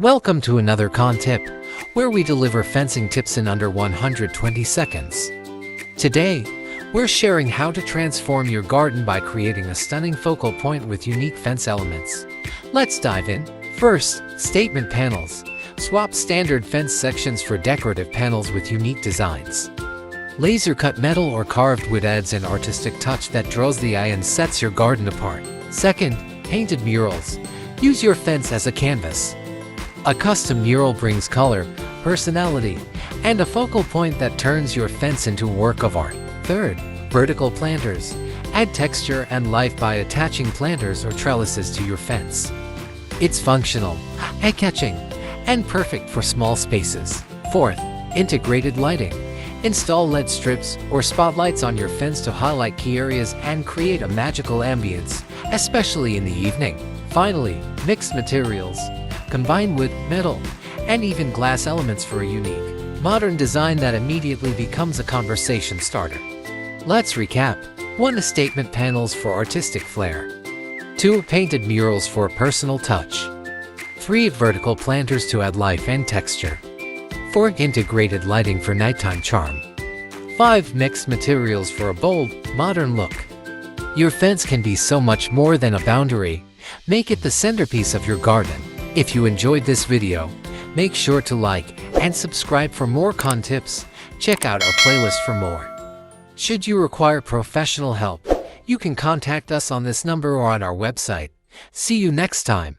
Welcome to another CAAN TIP, where we deliver fencing tips in under 120 seconds. Today, we're sharing how to transform your garden by creating a stunning focal point with unique fence elements. Let's dive in. First, statement panels. Swap standard fence sections for decorative panels with unique designs. Laser-cut metal or carved wood adds an artistic touch that draws the eye and sets your garden apart. Second, painted murals. Use your fence as a canvas. A custom mural brings color, personality, and a focal point that turns your fence into a work of art. Third, vertical planters. Add texture and life by attaching planters or trellises to your fence. It's functional, eye-catching, and perfect for small spaces. Fourth, integrated lighting. Install LED strips or spotlights on your fence to highlight key areas and create a magical ambience, especially in the evening. Finally, mixed materials. Combine wood, metal, and even glass elements for a unique, modern design that immediately becomes a conversation starter. Let's recap. 1. Statement panels for artistic flair. 2. Painted murals for personal touch. 3. Vertical planters to add life and texture. 4. Integrated lighting for nighttime charm. 5. Mixed materials for a bold, modern look. Your fence can be so much more than a boundary. Make it the centerpiece of your garden. If you enjoyed this video, make sure to like and subscribe for more CAAN tips. Check out our playlist for more. Should you require professional help, you can contact us on this number or on our website. See you next time.